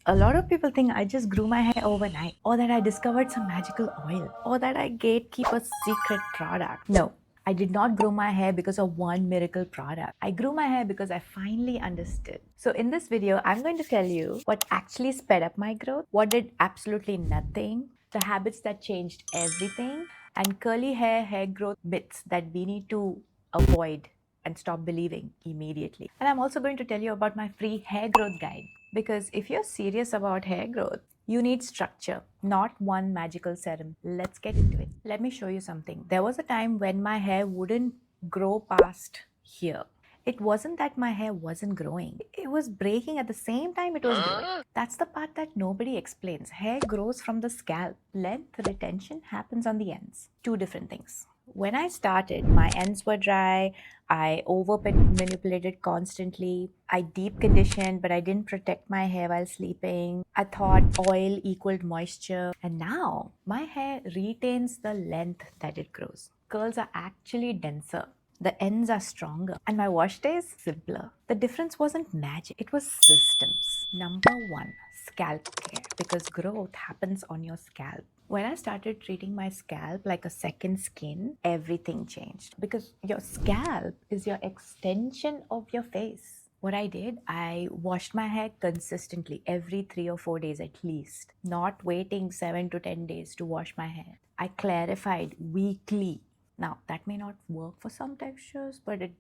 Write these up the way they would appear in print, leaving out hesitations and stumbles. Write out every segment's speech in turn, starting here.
A lot of people think I just grew my hair overnight, or that I discovered some magical oil, or that I gatekeep a secret product. No, I did not grow my hair because of one miracle product. I grew my hair because I finally understood. So in this video, I'm going to tell you what actually sped up my growth, what did absolutely nothing, the habits that changed everything, and curly hair growth myths that we need to avoid and stop believing immediately. And I'm also going to tell you about my free hair growth guide. Because if you're serious about hair growth, you need structure, not one magical serum. Let's get into it. Let me show you something. There was a time when my hair wouldn't grow past here. It wasn't that my hair wasn't growing. It was breaking at the same time it was growing. That's the part that nobody explains. Hair grows from the scalp. Length retention happens on the ends. Two different things. When I started, my ends were dry. I over manipulated constantly. I deep conditioned, but I didn't protect my hair while sleeping. I thought oil equaled moisture. And now my hair retains the length that it grows. Curls are actually denser. The ends are stronger. And my wash days simpler. The difference wasn't magic, it was systems. Number one, scalp care, because growth happens on your scalp. When I started treating my scalp like a second skin, everything changed because your scalp is your extension of your face. What I did, I washed my hair consistently every 3 or 4 days at least, not waiting 7 to 10 days to wash my hair. I clarified weekly. Now, that may not work for some textures, but it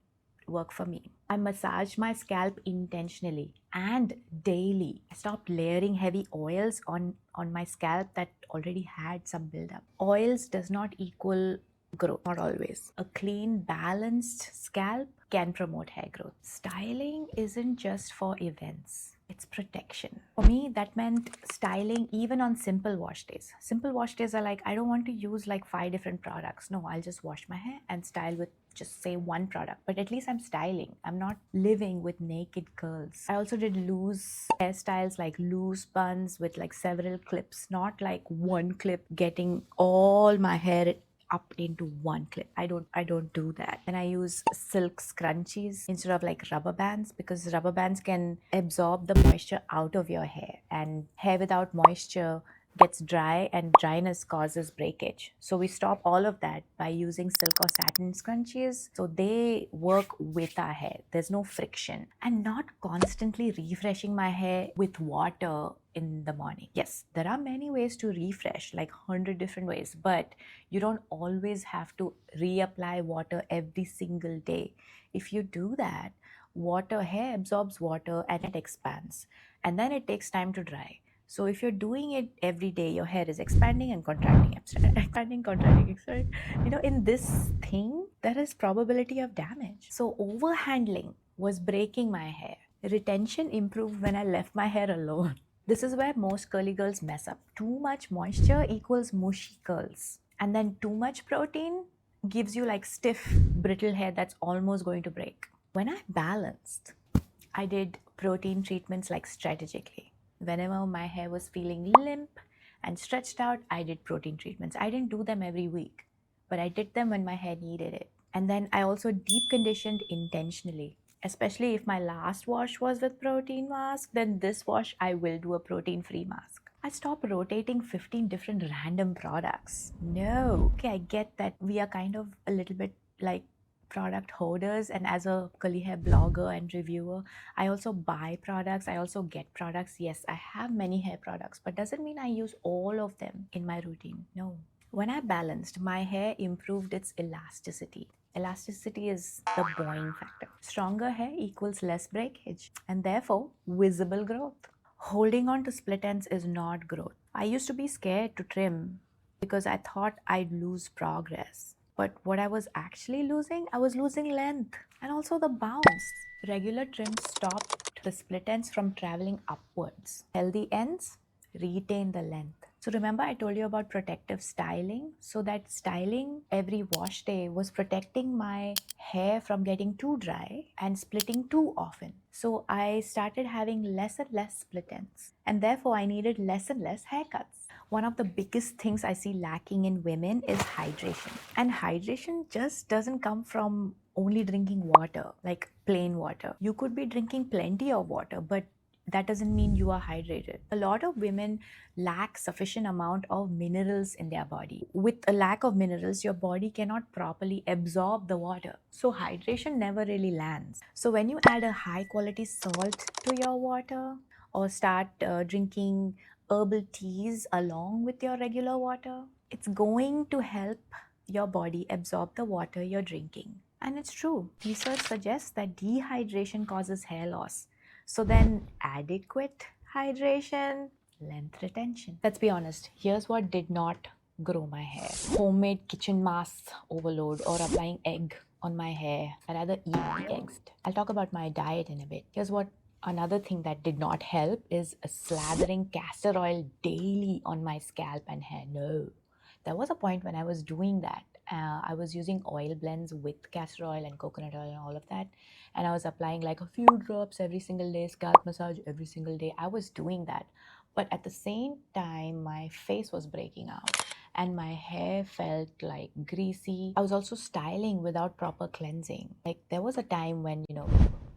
worked for me. I massaged my scalp intentionally and daily. I stopped layering heavy oils on my scalp that already had some buildup. Oils does not equal growth, not always. A clean, balanced scalp can promote hair growth. Styling isn't just for events. It's protection. For me, that meant styling even on simple wash days. Simple wash days are like, I don't want to use like 5 different products. No, I'll just wash my hair and style with just say one product, but at least I'm styling. I'm not living with naked curls. I also did loose hairstyles, like loose buns with like several clips, not like one clip getting all my hair up into one clip. I don't do that. And I use silk scrunchies instead of like rubber bands, because rubber bands can absorb the moisture out of your hair, and hair without moisture gets dry, and dryness causes breakage. So we stop all of that by using silk or satin scrunchies. So they work with our hair. There's no friction. And not constantly refreshing my hair with water in the morning. Yes, there are many ways to refresh, like 100 different ways, but you don't always have to reapply water every single day. If you do that, hair absorbs water and it expands, and then it takes time to dry. So if you're doing it every day, your hair is expanding and contracting, expanding, contracting, expanding. In this thing, there is probability of damage. So overhandling was breaking my hair. Retention improved when I left my hair alone. This is where most curly girls mess up. Too much moisture equals mushy curls. And then too much protein gives you like stiff, brittle hair that's almost going to break. When I balanced, I did protein treatments like strategically. Whenever my hair was feeling limp and stretched out, I did protein treatments. I didn't do them every week, but I did them when my hair needed it. And then I also deep conditioned intentionally. Especially if my last wash was with protein mask, then this wash I will do a protein-free mask. I stopped rotating 15 different random products. No. Okay, I get that we are kind of a little bit like product hoarders, and as a curly hair blogger and reviewer, I also buy products, I also get products. Yes, I have many hair products, but doesn't mean I use all of them in my routine. No. When I balanced, my hair improved its elasticity. Elasticity is the boring factor. Stronger hair equals less breakage and therefore visible growth. Holding on to split ends is not growth. I used to be scared to trim because I thought I'd lose progress. But what I was actually losing, I was losing length and also the bounce. Regular trims stopped the split ends from traveling upwards. Healthy ends retain the length. So remember I told you about protective styling? So that styling every wash day was protecting my hair from getting too dry and splitting too often. So I started having less and less split ends, and therefore I needed less and less haircuts. One of the biggest things I see lacking in women is hydration. And hydration just doesn't come from only drinking water, like plain water. You could be drinking plenty of water, but that doesn't mean you are hydrated. A lot of women lack sufficient amount of minerals in their body. With a lack of minerals, your body cannot properly absorb the water. So hydration never really lands. So when you add a high quality salt to your water or start drinking herbal teas along with your regular water, it's going to help your body absorb the water you're drinking. And it's true. Research suggests that dehydration causes hair loss. So then, adequate hydration, length retention. Let's be honest, here's what did not grow my hair: homemade kitchen masks overload or applying egg on my hair. I'd rather eat the eggs. I'll talk about my diet in a bit. Here's what another thing that did not help is slathering castor oil daily on my scalp and hair. No. There was a point when I was doing that. I was using oil blends with castor oil and coconut oil and all of that. And I was applying like a few drops every single day, scalp massage every single day. I was doing that. But at the same time, my face was breaking out and my hair felt like greasy. I was also styling without proper cleansing. Like there was a time when,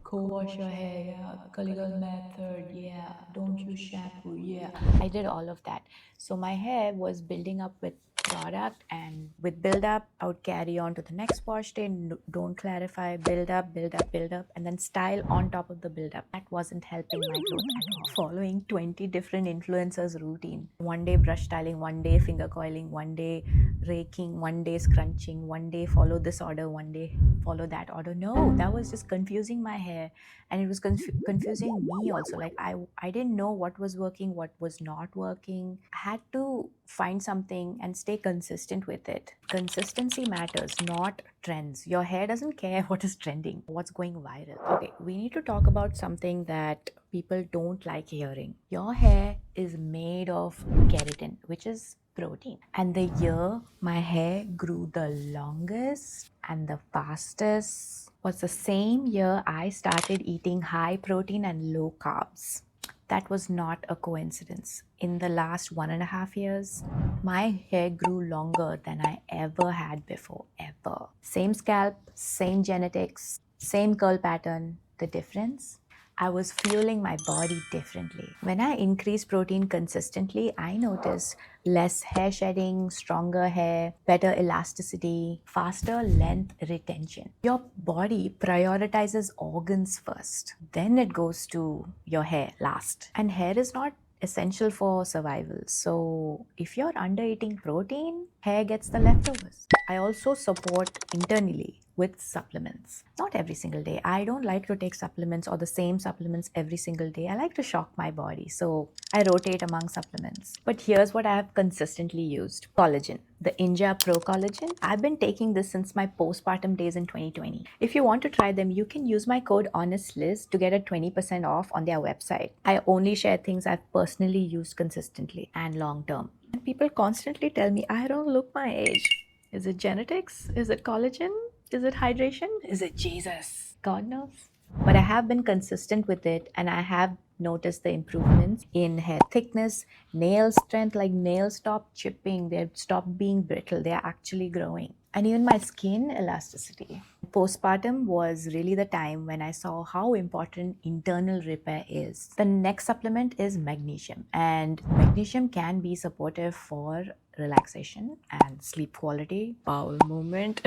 co-wash your hair, yeah, Kaligal method, yeah, don't use shampoo, yeah. I did all of that. So my hair was building up with product, and with build up I would carry on to the next wash day, don't clarify, build up, and then style on top of the build up. That wasn't helping my growth at all. Following 20 different influencers routine, one day brush styling, one day finger coiling, one day raking, one day scrunching, one day follow this order, one day follow that order. No, that was just confusing my hair, and it was confusing me also. Like I didn't know what was working, what was not working. I had to find something and stay consistent with it. Consistency matters, not trends. Your hair doesn't care what is trending, what's going viral. Okay, we need to talk about something that people don't like hearing. Your hair is made of keratin, which is protein. And the year my hair grew the longest and the fastest was the same year I started eating high protein and low carbs. That was not a coincidence. In the last 1.5 years, my hair grew longer than I ever had before, ever. Same scalp, same genetics, same curl pattern. The difference? I was fueling my body differently. When I increased protein consistently, I noticed less hair shedding, stronger hair, better elasticity, faster length retention. Your body prioritizes organs first, then it goes to your hair last. And hair is not essential for survival. So if you're under eating protein, hair gets the leftovers. I also support internally with supplements. Not every single day. I don't like to take supplements or the same supplements every single day. I like to shock my body. So I rotate among supplements. But here's what I have consistently used. Collagen. The Inja Pro Collagen. I've been taking this since my postpartum days in 2020. If you want to try them, you can use my code HONESTLIZ to get a 20% off on their website. I only share things I've personally used consistently and long term. And people constantly tell me, I don't look my age. Is it genetics? Is it collagen? Is it hydration? Is it Jesus? God knows. But I have been consistent with it, and I have noticed the improvements in hair thickness, nail strength. Like nails stop chipping, they stop being brittle, they are actually growing. And even my skin elasticity. Postpartum was really the time when I saw how important internal repair is. The next supplement is magnesium, and magnesium can be supportive for relaxation and sleep quality, bowel movement.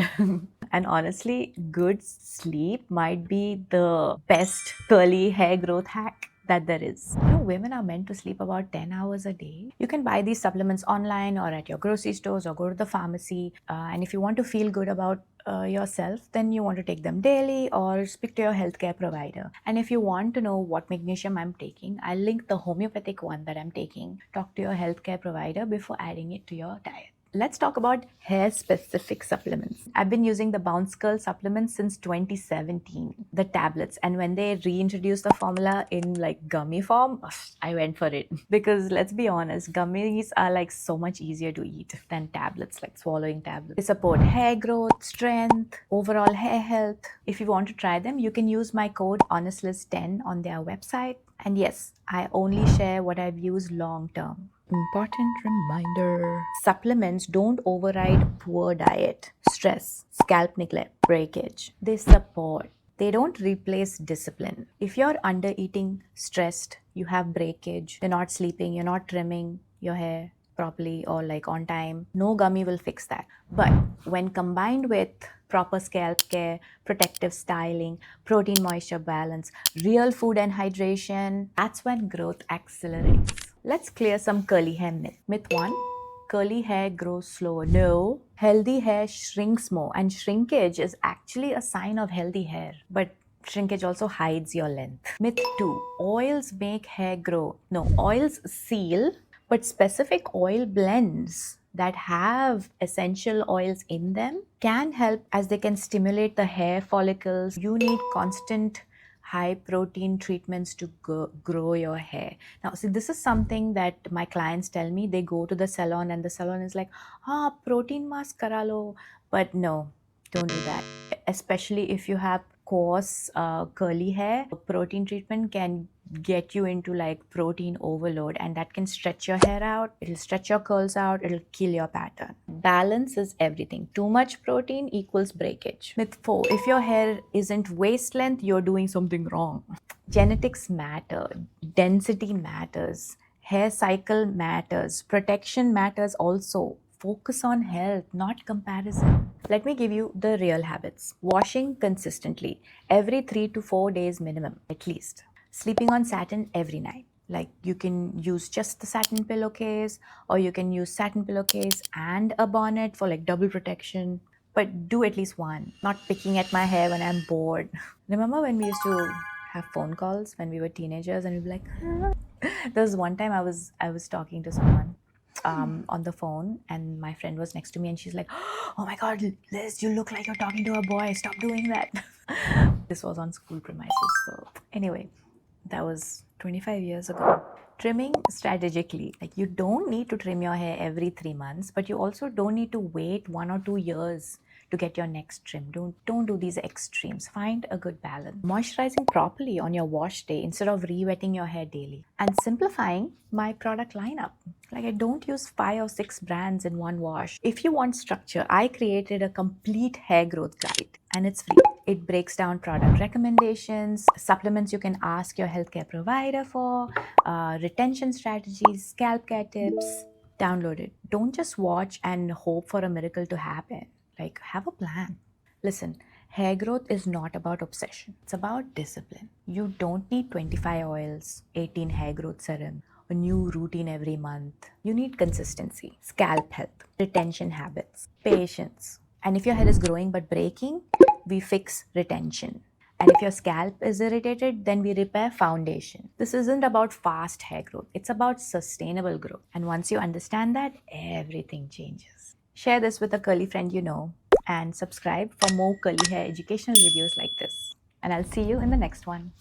And honestly, good sleep might be the best curly hair growth hack that there is. Women are meant to sleep about 10 hours a day. You can buy these supplements online or at your grocery stores or go to the pharmacy. And if you want to feel good about yourself, then you want to take them daily or speak to your healthcare provider. And if you want to know what magnesium I'm taking, I'll link the homeopathic one that I'm taking. Talk to your healthcare provider before adding it to your diet. Let's talk about hair-specific supplements. I've been using the Bounce Curl supplements since 2017, the tablets. And when they reintroduced the formula in like gummy form, I went for it. Because let's be honest, gummies are like so much easier to eat than tablets, like swallowing tablets. They support hair growth, strength, overall hair health. If you want to try them, you can use my code HONESTLIZ10 on their website. And yes, I only share what I've used long term. Important reminder. Supplements don't override poor diet, stress, scalp neglect, breakage. They support. They don't replace discipline. If you're under eating, stressed, you have breakage, you're not sleeping, you're not trimming your hair properly or like on time, no gummy will fix that. But when combined with proper scalp care, protective styling, protein moisture balance, real food and hydration, that's when growth accelerates. Let's clear some curly hair myth. Myth 1, curly hair grows slower. No, healthy hair shrinks more, and shrinkage is actually a sign of healthy hair. But shrinkage also hides your length. Myth 2, oils make hair grow. No, oils seal, but specific oil blends that have essential oils in them can help, as they can stimulate the hair follicles. You need constant high protein treatments to grow your hair. Now, see, this is something that my clients tell me. They go to the salon and the salon is like, protein mask kara lo. But no, don't do that. Especially if you have coarse curly hair, protein treatment can get you into like protein overload, and that can stretch your hair out, it'll stretch your curls out, it'll kill your pattern. Balance is everything. Too much protein equals breakage. Myth 4, if your hair isn't waist length, you're doing something wrong. Genetics matter, density matters, hair cycle matters, protection matters also. Focus on health, not comparison. Let me give you the real habits. Washing consistently, every 3 to 4 days minimum, at least. Sleeping on satin every night. Like, you can use just the satin pillowcase, or you can use satin pillowcase and a bonnet for like double protection. But do at least one. Not picking at my hair when I'm bored. Remember when we used to have phone calls when we were teenagers and we'd be like, there was one time I was talking to someone on the phone, and my friend was next to me, and she's like, "Oh my God, Liz, you look like you're talking to a boy. Stop doing that." This was on school premises. So anyway, that was 25 years ago. Trimming strategically. Like, you don't need to trim your hair every 3 months, but you also don't need to wait 1 or 2 years to get your next trim. Don't do these extremes. Find a good balance. Moisturizing properly on your wash day instead of re-wetting your hair daily. And simplifying my product lineup. Like, I don't use 5 or 6 brands in one wash. If you want structure, I created a complete hair growth guide, and it's free. It breaks down product recommendations, supplements you can ask your healthcare provider for, retention strategies, scalp care tips. Download it. Don't just watch and hope for a miracle to happen. Like, have a plan. Listen, hair growth is not about obsession. It's about discipline. You don't need 25 oils, 18 hair growth serum, a new routine every month. You need consistency, scalp health, retention habits, patience. And if your hair is growing but breaking, we fix retention. And if your scalp is irritated, then we repair foundation. This isn't about fast hair growth. It's about sustainable growth. And once you understand that, everything changes. Share this with a curly friend you know, and subscribe for more curly hair educational videos like this. And I'll see you in the next one.